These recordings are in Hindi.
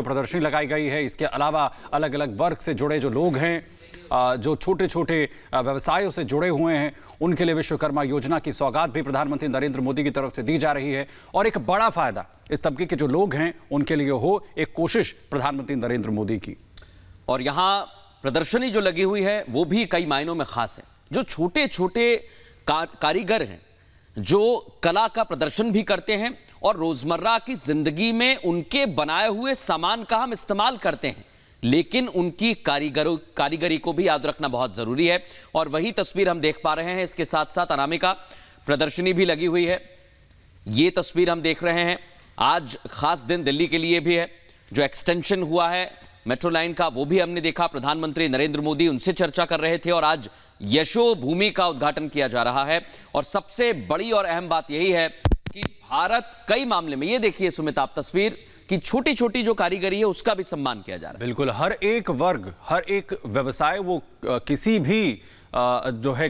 प्रदर्शनी लगाई गई है। इसके अलावा अलग अलग वर्ग से जुड़े जो लोग हैं, जो छोटे छोटे व्यवसायों से जुड़े हुए हैं, उनके लिए विश्वकर्मा योजना की सौगात भी प्रधानमंत्री नरेंद्र मोदी की तरफ से दी जा रही है। और एक बड़ा फायदा इस तबके के जो लोग हैं उनके लिए हो, एक कोशिश प्रधानमंत्री नरेंद्र मोदी की। और यहाँ प्रदर्शनी जो लगी हुई है वो भी कई मायनों में खास है। जो छोटे छोटे कारीगर हैं, जो कला का प्रदर्शन भी करते हैं और रोजमर्रा की जिंदगी में उनके बनाए हुए सामान का हम इस्तेमाल करते हैं, लेकिन उनकी कारीगरी को भी याद रखना बहुत जरूरी है। और वही तस्वीर हम देख पा रहे हैं। इसके साथ साथ अनामिका प्रदर्शनी भी लगी हुई है। ये तस्वीर हम देख रहे हैं। आज खास दिन दिल्ली के लिए भी है। जो एक्सटेंशन हुआ है मेट्रो लाइन का वो भी हमने देखा। प्रधानमंत्री नरेंद्र मोदी उनसे चर्चा कर रहे थे और आज यशो भूमि का उद्घाटन किया जा रहा है। और सबसे बड़ी और अहम बात यही है कि भारत कई मामले में, ये देखिए सुमित आप तस्वीर, कि छोटी छोटी जो कारीगरी है उसका भी सम्मान किया जा रहा है। बिल्कुल, हर एक वर्ग, हर एक व्यवसाय वो किसी भी जो है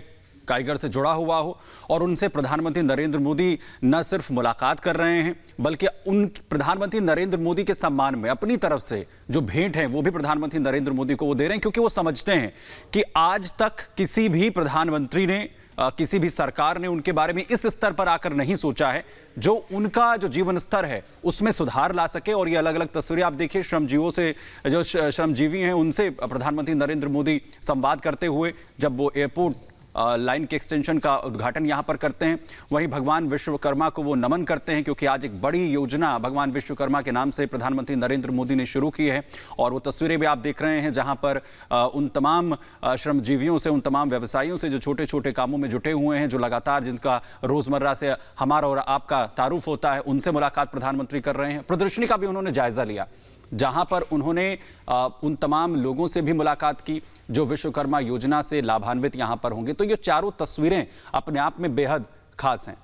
कारीगर से जुड़ा हुआ हो, और उनसे प्रधानमंत्री नरेंद्र मोदी न सिर्फ मुलाकात कर रहे हैं बल्कि उन प्रधानमंत्री नरेंद्र मोदी के सम्मान में अपनी तरफ से जो भेंट है वो भी प्रधानमंत्री नरेंद्र मोदी को वो दे रहे हैं, क्योंकि वो समझते हैं कि आज तक किसी भी प्रधानमंत्री ने, किसी भी सरकार ने उनके बारे में इस स्तर पर आकर नहीं सोचा है जो उनका जो जीवन स्तर है उसमें सुधार ला सके। और ये अलग अलग तस्वीरें आप देखिए, श्रमजीवियों से, जो श्रमजीवी हैं उनसे प्रधानमंत्री नरेंद्र मोदी संवाद करते हुए जब वो एयरपोर्ट लाइन के एक्सटेंशन का उद्घाटन यहां पर करते हैं। वहीं भगवान विश्वकर्मा को वो नमन करते हैं, क्योंकि आज एक बड़ी योजना भगवान विश्वकर्मा के नाम से प्रधानमंत्री नरेंद्र मोदी ने शुरू की है। और वो तस्वीरें भी आप देख रहे हैं जहां पर उन तमाम श्रमजीवियों से, उन तमाम व्यवसायियों से जो छोटे छोटे कामों में जुटे हुए हैं, जो लगातार जिनका रोजमर्रा से हमारा और आपका तारुफ होता है, उनसे मुलाकात प्रधानमंत्री कर रहे हैं। प्रदर्शनी का भी उन्होंने जायजा लिया, जहां पर उन्होंने उन तमाम लोगों से भी मुलाकात की जो विश्वकर्मा योजना से लाभान्वित यहां पर होंगे। तो ये चारों तस्वीरें अपने आप में बेहद खास हैं।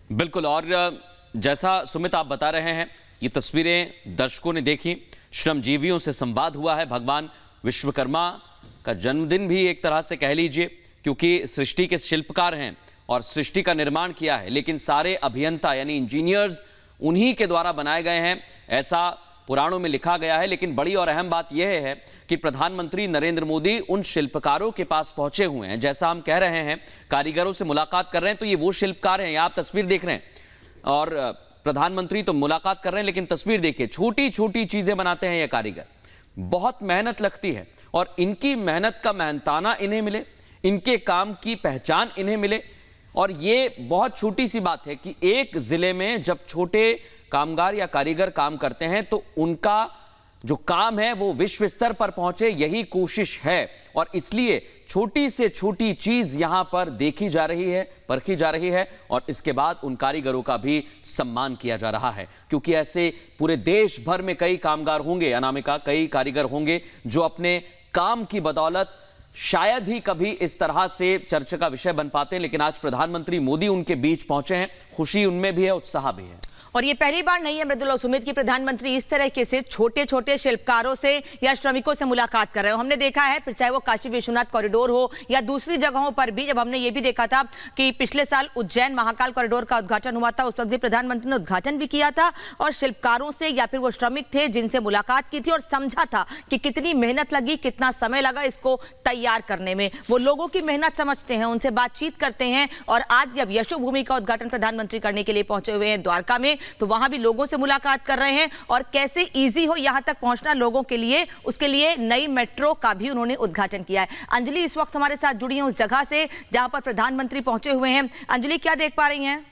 बिल्कुल, और जैसा सुमित आप बता रहे हैं, ये तस्वीरें दर्शकों ने देखी, श्रमजीवियों से संवाद हुआ है। भगवान विश्वकर्मा का जन्मदिन भी एक तरह से कह लीजिए, क्योंकि सृष्टि के शिल्पकार हैं और सृष्टि का निर्माण किया है, लेकिन सारे अभियंता यानी इंजीनियर्स उन्हीं के द्वारा बनाए गए हैं, ऐसा पुराणों में लिखा गया है। लेकिन बड़ी और अहम बात यह है कि प्रधानमंत्री नरेंद्र मोदी उन शिल्पकारों के पास पहुंचे हुए हैं। जैसा हम कह रहे हैं, कारीगरों से मुलाकात कर रहे हैं, तो ये वो शिल्पकार हैं, आप तस्वीर देख रहे हैं। और प्रधानमंत्री तो मुलाकात कर रहे हैं, लेकिन तस्वीर देखिए, छोटी छोटी चीजें बनाते हैं ये कारीगर। बहुत मेहनत लगती है और इनकी मेहनत का मेहनताना इन्हें मिले, इनके काम की पहचान इन्हें मिले। और ये बहुत छोटी सी बात है कि एक जिले में जब छोटे कामगार या कारीगर काम करते हैं तो उनका जो काम है वो विश्व स्तर पर पहुंचे, यही कोशिश है। और इसलिए छोटी से छोटी चीज यहां पर देखी जा रही है, परखी जा रही है, और इसके बाद उन कारीगरों का भी सम्मान किया जा रहा है। क्योंकि ऐसे पूरे देश भर में कई कामगार होंगे, अनामिका, कई कारीगर होंगे जो अपने काम की बदौलत शायद ही कभी इस तरह से चर्चा का विषय बन पाते हैं। लेकिन आज प्रधानमंत्री मोदी उनके बीच पहुंचे हैं, खुशी उनमें भी है, उत्साह भी है। और ये पहली बार नहीं है मृदुला सुमित की प्रधानमंत्री इस तरह के से छोटे छोटे शिल्पकारों से या श्रमिकों से मुलाकात कर रहे हो। हमने देखा है, चाहे वो काशी विश्वनाथ कॉरिडोर हो या दूसरी जगहों पर भी, जब हमने ये भी देखा था कि पिछले साल उज्जैन महाकाल कॉरिडोर का उद्घाटन हुआ था, उस वक्त भी प्रधानमंत्री ने उद्घाटन भी किया था और शिल्पकारों से या फिर वो श्रमिक थे जिनसे मुलाकात की थी और समझा था कि कितनी मेहनत लगी, कितना समय लगा इसको तैयार करने में। वो लोगों की मेहनत समझते हैं, उनसे बातचीत करते हैं। और आज जब यशो भूमि का उद्घाटन प्रधानमंत्री करने के लिए पहुंचे हुए हैं द्वारका में, तो वहां भी लोगों से मुलाकात कर रहे हैं और कैसे इजी हो यहां तक पहुंचना लोगों के लिए, उसके लिए नई मेट्रो का भी उन्होंने उद्घाटन किया है। अंजलि इस वक्त हमारे साथ जुड़ी हैं उस जगह से जहां पर प्रधानमंत्री पहुंचे हुए हैं। अंजलि, क्या देख पा रही हैं?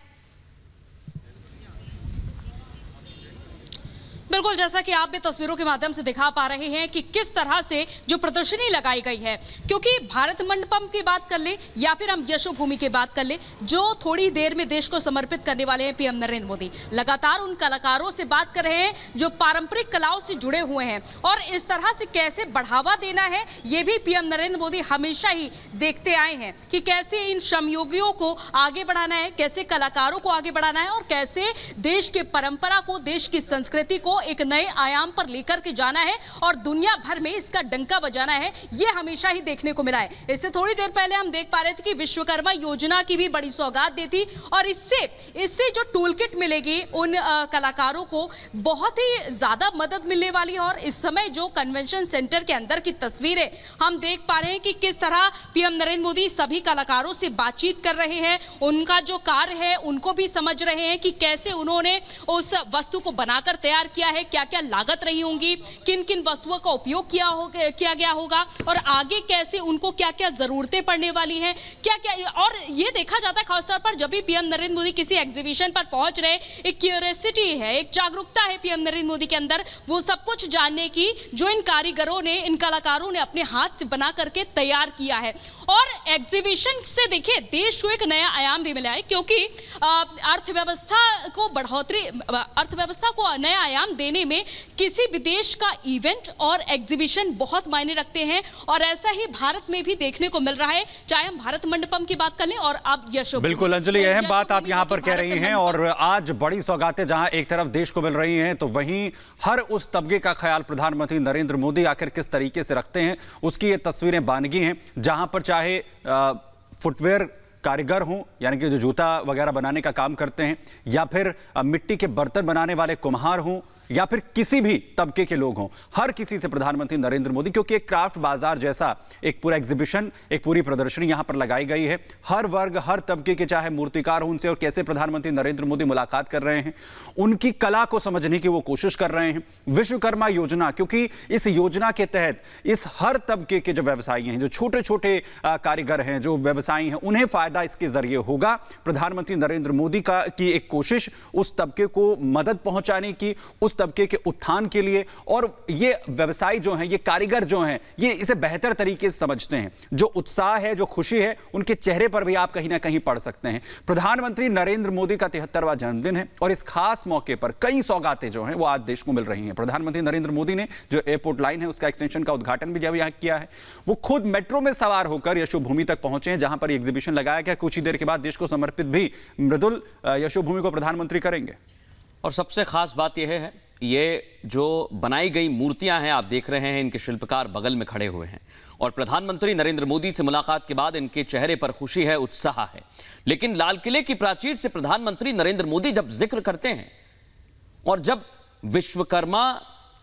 बिल्कुल, जैसा कि आप भी तस्वीरों के माध्यम से दिखा पा रहे हैं कि किस तरह से जो प्रदर्शनी लगाई गई है, क्योंकि भारत मंडपम की बात कर ले या फिर हम यशो भूमि की बात कर ले, जो थोड़ी देर में देश को समर्पित करने वाले हैं पीएम नरेंद्र मोदी, लगातार उन कलाकारों से बात कर रहे हैं जो पारंपरिक कलाओं से जुड़े हुए हैं और इस तरह से कैसे बढ़ावा देना है ये भी पीएम नरेंद्र मोदी हमेशा ही देखते आए हैं कि कैसे इन श्रमयोगियों को आगे बढ़ाना है, कैसे कलाकारों को आगे बढ़ाना है और कैसे देश की परंपरा को, देश की संस्कृति को एक नए आयाम पर लेकर के जाना है और दुनिया भर में इसका डंका बजाना है, ये हमेशा ही देखने को मिला है। इससे थोड़ी देर पहले हम देख पा रहे थे कि विश्वकर्मा योजना की भी बड़ी सौगात दी थी और इससे जो टूल किट मिलेगी उन कलाकारों को बहुत ही ज्यादा मदद मिलने वाली है। और इस समय जो कन्वेंशन सेंटर के अंदर की तस्वीरें हम देख पा रहे हैं कि किस तरह पीएम नरेंद्र मोदी सभी कलाकारों से बातचीत कर रहे हैं, उनका जो कार्य है उनको भी समझ रहे हैं कि कैसे उन्होंने उस वस्तु को बनाकर तैयार किया है, क्या क्या लागत रही होंगी, किन किन वस्तुओं का उपयोग किया गया होगा और आगे कैसे उनको क्या क्या जरूरतें पड़ने वाली हैं, क्या क्या। और ये देखा जाता है खासतौर पर जब भी पीएम नरेंद्र मोदी किसी एग्जीबिशन पर पहुंच रहे, एक क्यूरियोसिटी है, एक जागरूकता है पीएम नरेंद्र मोदी के अंदर, वो सब कुछ जानने की जो इन कारीगरों ने, इन कलाकारों ने अपने हाथ से बना करके तैयार किया है। और एग्जीबिशन से देखिए देश को एक नया आयाम भी मिला है, क्योंकि अर्थव्यवस्था को नया आयाम देने में किसी भी देश का इवेंट और एग्जीबिशन बहुत मायने रखते हैं और ऐसा ही भारत में भी देखने को मिल रहा है, चाहे हम भारत मंडपम की बात कर लें और अब यशोभूमि। बिल्कुल अंजलि, अहम बात आप यहां पर कह रही हैं और आज बड़ी सौगातें जहां एक तरफ देश को मिल रही हैं तो वहीं हर उस तबके का ख्याल प्रधानमंत्री नरेंद्र मोदी आखिर किस तरीके से रखते हैं उसकी ये तस्वीरें बानगी हैं, जहां पर चाहे फुटवेयर कारीगर हों यानी कि जो जूता वगैरह बनाने का काम करते हैं, या फिर मिट्टी के बर्तन बनाने वाले कुम्हार हों, या फिर किसी भी तबके के लोग हों, हर किसी से प्रधानमंत्री नरेंद्र मोदी, क्योंकि एक क्राफ्ट बाजार जैसा एक पूरा एग्जीबिशन, एक पूरी प्रदर्शनी यहां पर लगाई गई है, हर वर्ग हर तबके के चाहे मूर्तिकार हों उनसे और कैसे प्रधानमंत्री नरेंद्र मोदी मुलाकात कर रहे हैं, उनकी कला को समझने की वो कोशिश कर रहे हैं। विश्वकर्मा योजना, क्योंकि इस योजना के तहत इस हर तबके के जो व्यवसायी हैं, जो छोटे छोटे कारीगर हैं, जो व्यवसायी हैं, उन्हें फायदा इसके जरिए होगा। प्रधानमंत्री नरेंद्र मोदी की एक कोशिश उस तबके को मदद पहुंचाने की, उस तबके के उत्थान के लिए, और ये व्यवसायी जो हैं, ये कारीगर जो हैं, ये इसे बेहतर तरीके से समझते हैं। जो उत्साह है, जो खुशी है, उनके चेहरे पर भी आप कहीं ना कहीं पढ़ सकते हैं। प्रधानमंत्री नरेंद्र मोदी का 73वां जन्मदिन है और इस खास मौके पर कई सौगातें जो हैं वो आज देश को मिल रही हैं। प्रधानमंत्री नरेंद्र मोदी ने जो एयरपोर्ट लाइन है उसका एक्सटेंशन का उद्घाटन भी जब यहां किया है, वो खुद मेट्रो में सवार होकर यशोभूमि तक पहुंचे हैं जहां पर एग्जीबिशन लगाया गया। कुछ ही देर के बाद देश को समर्पित भी मृदुल यशोभूमि को प्रधानमंत्री करेंगे। और सबसे खास बात यह है, ये जो बनाई गई मूर्तियां हैं आप देख रहे हैं, इनके शिल्पकार बगल में खड़े हुए हैं और प्रधानमंत्री नरेंद्र मोदी से मुलाकात के बाद इनके चेहरे पर खुशी है, उत्साह है। लेकिन लाल किले की प्राचीर से प्रधानमंत्री नरेंद्र मोदी जब जिक्र करते हैं और जब विश्वकर्मा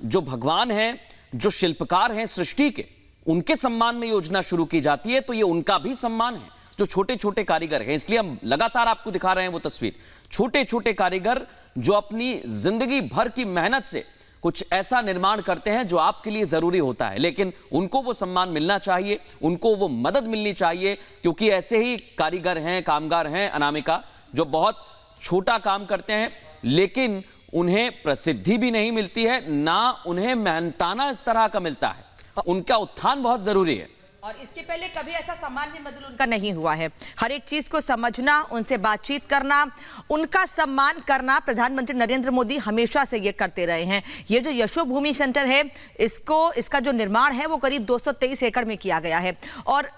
जो भगवान हैं, जो शिल्पकार हैं सृष्टि के, उनके सम्मान में योजना शुरू की जाती है, तो ये उनका भी सम्मान है जो छोटे छोटे कारीगर हैं। इसलिए हम लगातार आपको दिखा रहे हैं वो तस्वीर, छोटे छोटे कारीगर जो अपनी जिंदगी भर की मेहनत से कुछ ऐसा निर्माण करते हैं जो आपके लिए जरूरी होता है, लेकिन उनको वो सम्मान मिलना चाहिए, उनको वो मदद मिलनी चाहिए, क्योंकि ऐसे ही कारीगर हैं, कामगार हैं अनामिका, जो बहुत छोटा काम करते हैं लेकिन उन्हें प्रसिद्धि भी नहीं मिलती है, ना उन्हें मेहनताना इस तरह का मिलता है। उनका उत्थान बहुत जरूरी है और इसके पहले कभी ऐसा सम्मान भी मदद उनका नहीं हुआ है। हर एक चीज को समझना, उनसे बातचीत करना, उनका सम्मान करना प्रधानमंत्री नरेंद्र मोदी हमेशा से ये करते रहे हैं। ये जो यशोभूमि सेंटर है, इसका जो निर्माण है वो करीब 223 एकड़ में किया गया है और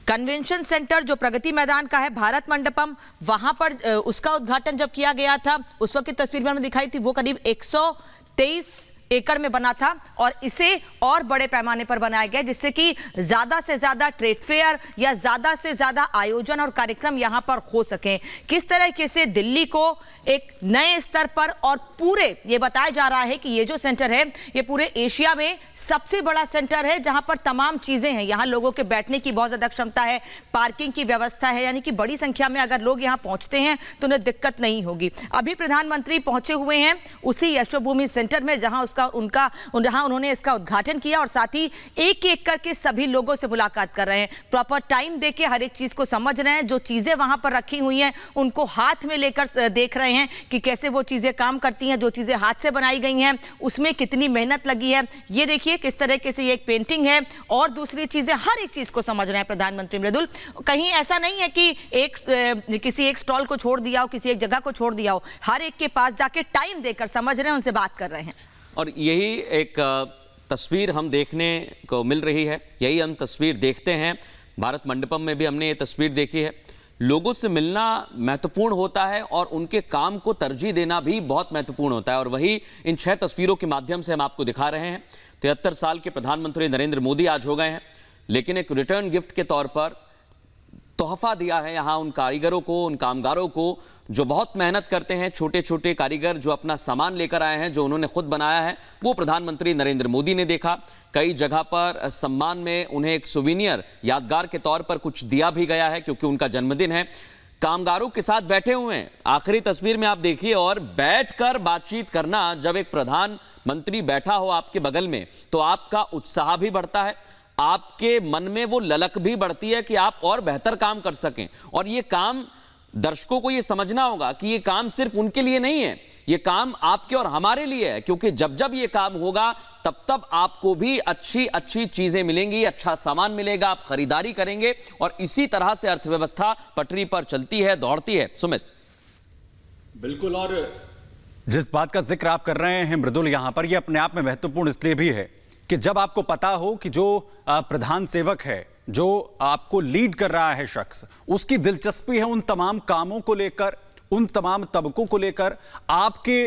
कन्वेंशन सेंटर जो प्रगति मैदान का है, भारत मंडपम, वहां पर उसका उद्घाटन जब किया गया था उस वक्त की तस्वीर में हमने दिखाई थी, वो करीब 123 एकड़ में बना था और इसे और बड़े पैमाने पर बनाया गया जिससे कि ज्यादा से ज्यादा ट्रेड फेयर या ज्यादा से ज्यादा आयोजन और कार्यक्रम यहां पर हो सकें। किस तरीके से दिल्ली को एक नए स्तर पर और पूरे ये बताया जा रहा है कि ये जो सेंटर है ये पूरे एशिया में सबसे बड़ा सेंटर है जहां पर तमाम चीजें हैं। यहां लोगों के बैठने की बहुत ज्यादा क्षमता है, पार्किंग की व्यवस्था है, यानी कि बड़ी संख्या में अगर लोग यहां पहुंचते हैं तो उन्हें दिक्कत नहीं होगी। अभी प्रधानमंत्री पहुंचे हुए हैं उसी यशोभूमि सेंटर में जहां उन्होंने इसका उद्घाटन किया और साथ ही एक एक करके सभी लोगों से मुलाकात कर रहे हैं, प्रॉपर टाइम देके हर एक चीज को समझ रहे हैं। जो चीजें वहां पर रखी हुई हैं उनको हाथ में लेकर देख रहे हैं कि कैसे वो चीजें काम करती हैं, जो चीजें हाथ से बनाई गई हैं उसमें कितनी मेहनत लगी है। ये देखिए किस तरीके से ये एक पेंटिंग है और दूसरी चीजें, हर एक चीज को समझ रहे हैं प्रधानमंत्री मृदुल। कहीं ऐसा नहीं है कि किसी एक स्टॉल को छोड़ दिया हो, किसी एक जगह को छोड़ दिया हो, हर एक के पास जाके टाइम देकर समझ रहे हैं, उनसे बात कर रहे हैं। और यही एक तस्वीर हम देखने को मिल रही है, यही हम तस्वीर देखते हैं। भारत मंडपम में भी हमने ये तस्वीर देखी है लोगों से मिलना महत्वपूर्ण होता है और उनके काम को तरजीह देना भी बहुत महत्वपूर्ण होता है। और वही इन 6 तस्वीरों के माध्यम से हम आपको दिखा रहे हैं। 73 साल के प्रधानमंत्री नरेंद्र मोदी आज हो गए हैं, लेकिन एक रिटर्न गिफ्ट के तौर पर तोहफा दिया है यहाँ उन कारीगरों को, उन कामगारों को जो बहुत मेहनत करते हैं। छोटे छोटे कारीगर जो अपना सामान लेकर आए हैं, जो उन्होंने खुद बनाया है, वो प्रधानमंत्री नरेंद्र मोदी ने देखा। कई जगह पर सम्मान में उन्हें एक सुवीनियर यादगार के तौर पर कुछ दिया भी गया है, क्योंकि उनका जन्मदिन है। कामगारों के साथ बैठे हुए हैं, आखिरी तस्वीर में आप देखिए, और बैठकर बातचीत करना, जब एक प्रधानमंत्री बैठा हो आपके बगल में तो आपका उत्साह भी बढ़ता है, आपके मन में वो ललक भी बढ़ती है कि आप और बेहतर काम कर सकें। और ये काम दर्शकों को ये समझना होगा कि ये काम सिर्फ उनके लिए नहीं है, ये काम आपके और हमारे लिए है, क्योंकि जब जब ये काम होगा तब तब आपको भी अच्छी अच्छी चीजें मिलेंगी, अच्छा सामान मिलेगा, आप खरीदारी करेंगे और इसी तरह से अर्थव्यवस्था पटरी पर चलती है, दौड़ती है। सुमित, बिल्कुल। और जिस बात का जिक्र आप कर रहे हैं मृदुल, यहां पर ये अपने आप में महत्वपूर्ण इसलिए भी है कि जब आपको पता हो कि जो प्रधान सेवक है, जो आपको लीड कर रहा है शख्स, उसकी दिलचस्पी है उन तमाम कामों को लेकर, उन तमाम तबकों को लेकर, आपके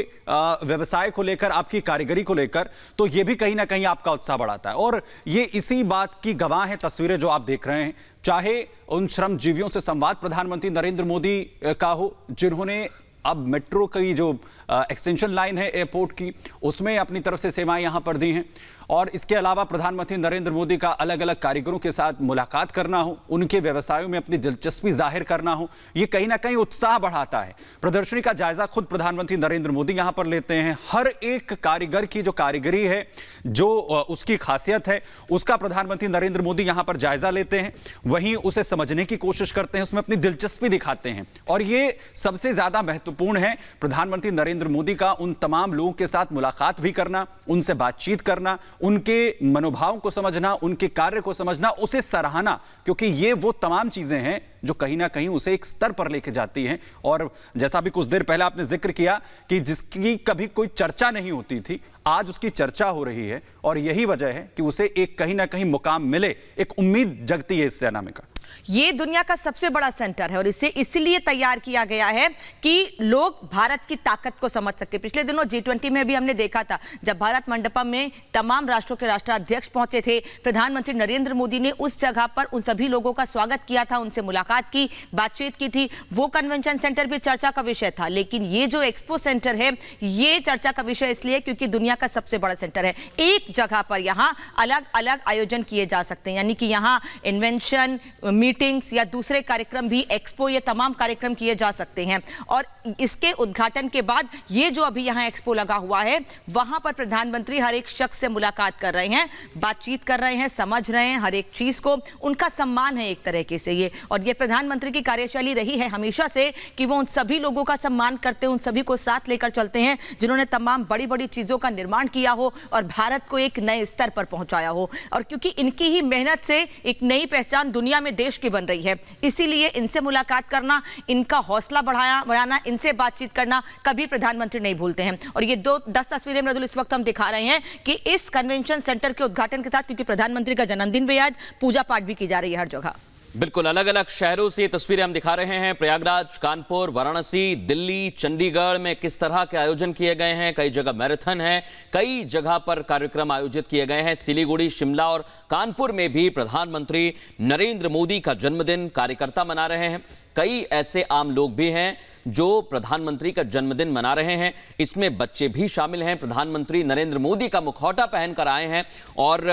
व्यवसाय को लेकर, आपकी कारीगरी को लेकर, तो ये भी कहीं ना कहीं आपका उत्साह बढ़ाता है। और ये इसी बात की गवाह है तस्वीरें जो आप देख रहे हैं, चाहे उन श्रमजीवियों से संवाद प्रधानमंत्री नरेंद्र मोदी का हो, जिन्होंने अब मेट्रो की जो एक्सटेंशन लाइन है एयरपोर्ट की, उसमें अपनी तरफ से सेवाएं यहां पर दी हैं, और इसके अलावा प्रधानमंत्री नरेंद्र मोदी का अलग अलग कारीगरों के साथ मुलाकात करना हो, उनके व्यवसायों में अपनी दिलचस्पी जाहिर करना हो, ये कहीं ना कहीं उत्साह बढ़ाता है। प्रदर्शनी का जायजा खुद प्रधानमंत्री नरेंद्र मोदी यहां पर लेते हैं। हर एक कारीगर की जो कारीगरी है, जो उसकी खासियत है, उसका प्रधानमंत्री नरेंद्र मोदी यहां पर जायजा लेते हैं, वहीं उसे समझने की कोशिश करते हैं, उसमें अपनी दिलचस्पी दिखाते हैं। और ये सबसे ज्यादा महत्वपूर्ण है प्रधानमंत्री नरेंद्र मोदी का उन तमाम लोगों के साथ मुलाकात भी करना, उनसे बातचीत करना, उनके मनोभाव को समझना, उनके कार्य को समझना, उसे सराहना, क्योंकि ये वो तमाम चीजें हैं जो कहीं ना कहीं उसे एक स्तर पर लेके जाती हैं। और जैसा भी कुछ देर पहले आपने जिक्र किया कि जिसकी कभी कोई चर्चा नहीं होती थी, आज उसकी चर्चा हो रही है, और यही वजह है कि उसे एक कहीं ना कहीं मुकाम मिले, एक उम्मीद जगती है इस सेना में का। ये दुनिया का सबसे बड़ा सेंटर है और इसे इसलिए तैयार किया गया है कि लोग भारत की ताकत को समझ सके। पिछले दिनों G20 में भी हमने देखा था, जब भारत मंडपम में तमाम राष्ट्रों के राष्ट्राध्यक्ष पहुंचे थे, प्रधानमंत्री नरेंद्र मोदी ने उस जगह पर उन सभी लोगों का स्वागत किया था, उनसे मुलाकात की, बातचीत की थी। वो कन्वेंशन सेंटर भी चर्चा का विषय था, लेकिन ये जो एक्सपो सेंटर है, ये चर्चा का विषय इसलिए क्योंकि दुनिया का सबसे बड़ा सेंटर है। एक जगह पर यहाँ अलग अलग आयोजन किए जा सकते हैं, यानी कि यहाँ इन्वेंशन, मीटिंग्स या दूसरे कार्यक्रम भी, एक्सपो, ये तमाम कार्यक्रम किए जा सकते हैं। और इसके उद्घाटन के बाद ये जो अभी यहाँ एक्सपो लगा हुआ है, वहां पर प्रधानमंत्री हर एक शख्स से मुलाकात कर रहे हैं, बातचीत कर रहे हैं, समझ रहे हैं हर एक चीज को, उनका सम्मान है एक तरीके से ये। और ये प्रधानमंत्री की कार्यशैली रही है हमेशा से कि वो उन सभी लोगों का सम्मान करते हैं, उन सभी को साथ लेकर चलते हैं जिन्होंने तमाम बड़ी बड़ी चीजों का निर्माण किया हो और भारत को एक नए स्तर पर पहुंचाया हो। और क्योंकि इनकी ही मेहनत से एक नई पहचान दुनिया में देश की बन रही है, इसीलिए इनसे मुलाकात करना, इनका हौसला बढ़ाना, इनसे बातचीत करना कभी प्रधानमंत्री नहीं भूलते हैं। और ये 10 तस्वीरें मृदुल इस वक्त हम दिखा रहे हैं कि इस कन्वेंशन सेंटर के उद्घाटन के साथ, क्योंकि प्रधानमंत्री का जन्मदिन भी आज, पूजा पाठ भी की जा रही है हर जगह। बिल्कुल, अलग अलग शहरों से ये तस्वीरें हम दिखा रहे हैं। प्रयागराज, कानपुर, वाराणसी, दिल्ली, चंडीगढ़ में किस तरह के आयोजन किए गए हैं। कई जगह मैराथन है, कई जगह पर कार्यक्रम आयोजित किए गए हैं। सिलीगुड़ी, शिमला और कानपुर में भी प्रधानमंत्री नरेंद्र मोदी का जन्मदिन कार्यकर्ता मना रहे हैं। कई ऐसे आम लोग भी हैं जो प्रधानमंत्री का जन्मदिन मना रहे हैं, इसमें बच्चे भी शामिल हैं। प्रधानमंत्री नरेंद्र मोदी का मुखौटा पहनकर आए हैं और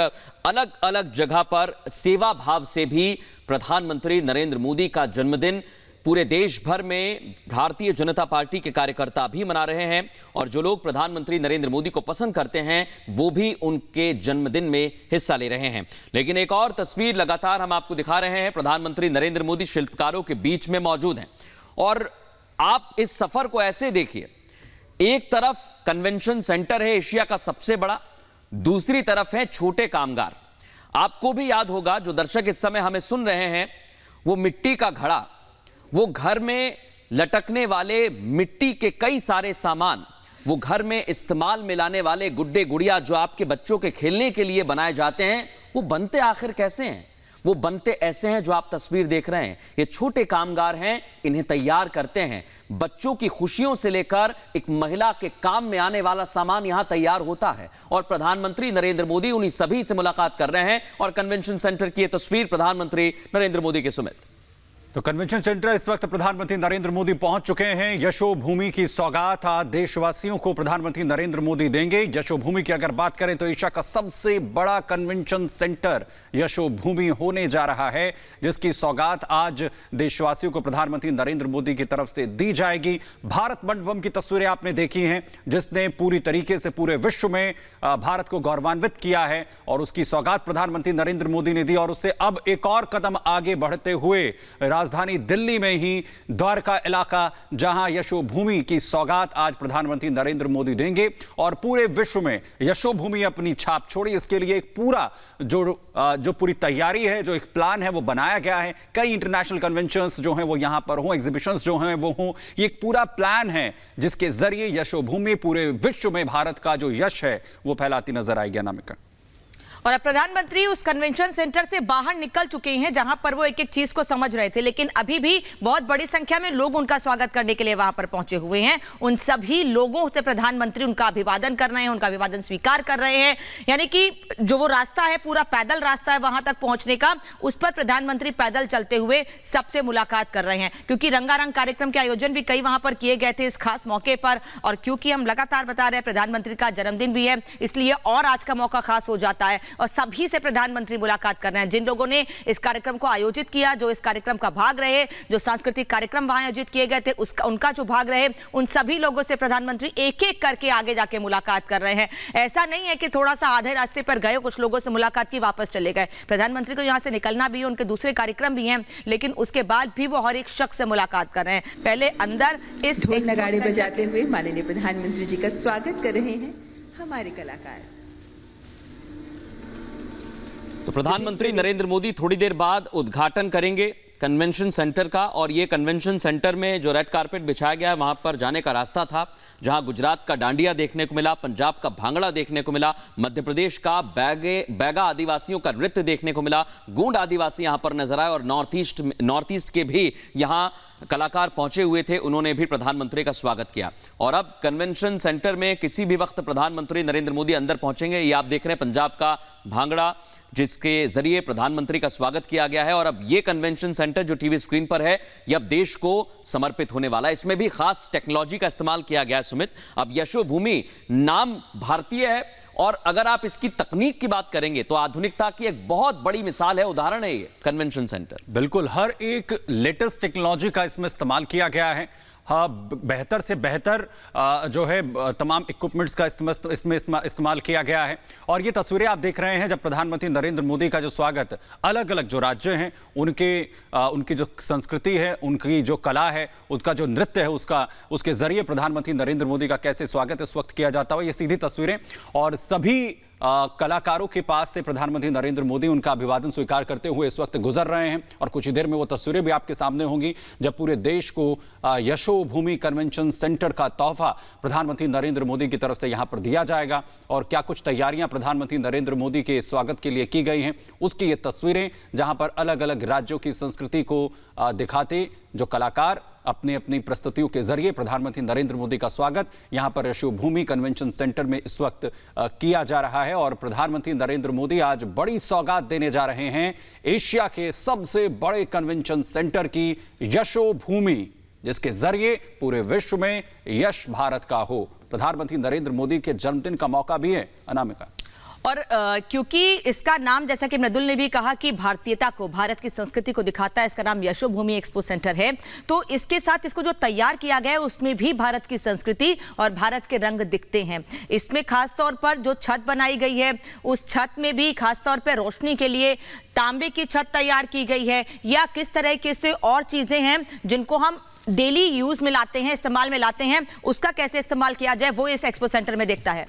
अलग अलग जगह पर सेवा भाव से भी प्रधानमंत्री नरेंद्र मोदी का जन्मदिन पूरे देश भर में भारतीय जनता पार्टी के कार्यकर्ता भी मना रहे हैं। और जो लोग प्रधानमंत्री नरेंद्र मोदी को पसंद करते हैं, वो भी उनके जन्मदिन में हिस्सा ले रहे हैं। लेकिन एक और तस्वीर लगातार हम आपको दिखा रहे हैं। प्रधानमंत्री नरेंद्र मोदी शिल्पकारों के बीच में मौजूद हैं और आप इस सफर को ऐसे देखिए, एक तरफ कन्वेंशन सेंटर है एशिया का सबसे बड़ा, दूसरी तरफ है छोटे कामगार। आपको भी याद होगा, जो दर्शक इस समय हमें सुन रहे हैं, वो मिट्टी का घड़ा, वो घर में लटकने वाले मिट्टी के कई सारे सामान, वो घर में इस्तेमाल में लाने वाले गुड्डे गुड़िया जो आपके बच्चों के खेलने के लिए बनाए जाते हैं, वो बनते आखिर कैसे हैं? वो बनते ऐसे हैं जो आप तस्वीर देख रहे हैं। ये छोटे कामगार हैं, इन्हें तैयार करते हैं। बच्चों की खुशियों से लेकर एक महिला के काम में आने वाला सामान यहां तैयार होता है और प्रधानमंत्री नरेंद्र मोदी उन्हीं सभी से मुलाकात कर रहे हैं। और कन्वेंशन सेंटर की ये तस्वीर प्रधानमंत्री नरेंद्र मोदी के सुमित। तो कन्वेंशन सेंटर इस वक्त प्रधानमंत्री नरेंद्र मोदी पहुंच चुके हैं। यशोभूमि की सौगात आज देशवासियों को प्रधानमंत्री नरेंद्र मोदी देंगे। यशोभूमि की अगर बात करें तो एशिया का सबसे बड़ा कन्वेंशन सेंटर यशोभूमि होने जा रहा है, जिसकी सौगात आज देशवासियों को प्रधानमंत्री नरेंद्र मोदी की तरफ से दी जाएगी। भारत मंडपम की तस्वीरें आपने देखी हैं, जिसने पूरी तरीके से पूरे विश्व में भारत को गौरवान्वित किया है और उसकी सौगात प्रधानमंत्री नरेंद्र मोदी ने दी। और उससे अब एक और कदम आगे बढ़ते हुए राजधानी दिल्ली में ही द्वारका इलाका, जहां यशोभूमि की सौगात आज प्रधानमंत्री नरेंद्र मोदी देंगे और पूरे विश्व में यशोभूमि अपनी छाप छोड़ी। इसके लिए एक पूरा जो पूरी तैयारी है, जो एक प्लान है, वो बनाया गया है। कई इंटरनेशनल कन्वेंशंस जो हैं वो यहां पर हों, एग्जीबिशंस जो हैं वो हों। ये एक पूरा प्लान है जिसके जरिए यशोभूमि पूरे विश्व में भारत का जो यश है वो फैलाती नजर आएगी। अनामिका, और अब प्रधानमंत्री उस कन्वेंशन सेंटर से बाहर निकल चुके हैं जहां पर वो एक एक चीज को समझ रहे थे, लेकिन अभी भी बहुत बड़ी संख्या में लोग उनका स्वागत करने के लिए वहां पर पहुंचे हुए हैं। उन सभी लोगों से प्रधानमंत्री उनका अभिवादन कर रहे हैं, उनका अभिवादन स्वीकार कर रहे हैं। यानी कि जो वो रास्ता है, पूरा पैदल रास्ता है वहां तक पहुंचने का, उस पर प्रधानमंत्री पैदल चलते हुए सबसे मुलाकात कर रहे हैं। क्योंकि रंगारंग कार्यक्रम के आयोजन भी कई वहां पर किए गए थे इस खास मौके पर, और क्योंकि हम लगातार बता रहे हैं प्रधानमंत्री का जन्मदिन भी है, इसलिए और आज का मौका खास हो जाता है और सभी से प्रधानमंत्री मुलाकात कर रहे हैं। जिन लोगों ने इस कार्यक्रम को आयोजित किया, जो इस कार्यक्रम का भाग रहे, जो सांस्कृतिक कार्यक्रम वहां आयोजित किए गए थे उनका जो भाग रहे, उन सभी लोगों से प्रधानमंत्री एक एक करके आगे जाके मुलाकात कर रहे हैं। ऐसा नहीं है कि थोड़ा सा आधे रास्ते पर गए, कुछ लोगों से मुलाकात की वापस चले गए। प्रधानमंत्री को यहां से निकलना भी है, उनके दूसरे कार्यक्रम भी हैं, लेकिन उसके बाद भी वो हर एक शख्स से मुलाकात कर रहे हैं। पहले अंदर इस ढोल नगाड़े बजाते हुए माननीय प्रधानमंत्री जी का स्वागत कर रहे हैं हमारे कलाकार। तो प्रधानमंत्री नरेंद्र मोदी थोड़ी देर बाद उद्घाटन करेंगे कन्वेंशन सेंटर का। और ये कन्वेंशन सेंटर में जो रेड कारपेट बिछाया गया है, वहां पर जाने का रास्ता था, जहां गुजरात का डांडिया देखने को मिला, पंजाब का भांगड़ा देखने को मिला, मध्य प्रदेश का बैगा आदिवासियों का नृत्य देखने को मिला, गूंड आदिवासी यहां पर नजर आए और नॉर्थ ईस्ट के भी यहां कलाकार पहुंचे हुए थे, उन्होंने भी प्रधानमंत्री का स्वागत किया। और अब कन्वेंशन सेंटर में किसी भी वक्त प्रधानमंत्री नरेंद्र मोदी अंदर पहुंचेंगे। ये आप देख रहे हैं पंजाब का भांगड़ा, जिसके जरिए प्रधानमंत्री का स्वागत किया गया है। और अब ये कन्वेंशन सेंटर जो टीवी स्क्रीन पर है, ये अब देश को समर्पित होने वाला है। इसमें भी खास टेक्नोलॉजी का इस्तेमाल किया गया है। सुमित, अब यशोभूमि नाम भारतीय है और अगर आप इसकी तकनीक की बात करेंगे तो आधुनिकता की एक बहुत बड़ी मिसाल है, उदाहरण है ये कन्वेंशन सेंटर। बिल्कुल, हर एक लेटेस्ट टेक्नोलॉजी का इसमें इस्तेमाल किया गया है। हाँ, बेहतर से बेहतर जो है तमाम इक्विपमेंट्स का इसमें इस्तेमाल किया गया है। और ये तस्वीरें आप देख रहे हैं जब प्रधानमंत्री नरेंद्र मोदी का जो स्वागत अलग अलग जो राज्य हैं उनकी जो संस्कृति है, उनकी जो कला है, उसका जो नृत्य है, उसके जरिए प्रधानमंत्री नरेंद्र मोदी का कैसे स्वागत इस वक्त किया जाता है, ये सीधी तस्वीरें। और सभी कलाकारों के पास से प्रधानमंत्री नरेंद्र मोदी उनका अभिवादन स्वीकार करते हुए इस वक्त गुजर रहे हैं। और कुछ ही देर में वो तस्वीरें भी आपके सामने होंगी जब पूरे देश को यशोभूमि कन्वेंशन सेंटर का तोहफा प्रधानमंत्री नरेंद्र मोदी की तरफ से यहां पर दिया जाएगा। और क्या कुछ तैयारियां प्रधानमंत्री नरेंद्र मोदी के स्वागत के लिए की गई हैं, उसकी ये तस्वीरें, जहां पर अलग अलग राज्यों की संस्कृति को दिखाते जो कलाकार अपनी अपनी प्रस्तुतियों के जरिए प्रधानमंत्री नरेंद्र मोदी का स्वागत यहां पर यशोभूमि कन्वेंशन सेंटर में इस वक्त किया जा रहा है। और प्रधानमंत्री नरेंद्र मोदी आज बड़ी सौगात देने जा रहे हैं एशिया के सबसे बड़े कन्वेंशन सेंटर की यशोभूमि, जिसके जरिए पूरे विश्व में यश भारत का हो। प्रधानमंत्री नरेंद्र मोदी के जन्मदिन का मौका भी है। अनामिका, और क्योंकि इसका नाम, जैसा कि मृदुल ने भी कहा, कि भारतीयता को, भारत की संस्कृति को दिखाता है, इसका नाम यशोभूमि एक्सपो सेंटर है, तो इसके साथ इसको जो तैयार किया गया है उसमें भी भारत की संस्कृति और भारत के रंग दिखते हैं। इसमें खास तौर पर जो छत बनाई गई है, उस छत में भी खास तौर पर रोशनी के लिए तांबे की छत तैयार की गई है, या किस तरह से और चीजें हैं जिनको हम डेली यूज में लाते हैं, इस्तेमाल में लाते हैं, उसका कैसे इस्तेमाल किया जाए वो इस एक्सपो सेंटर में देखता है।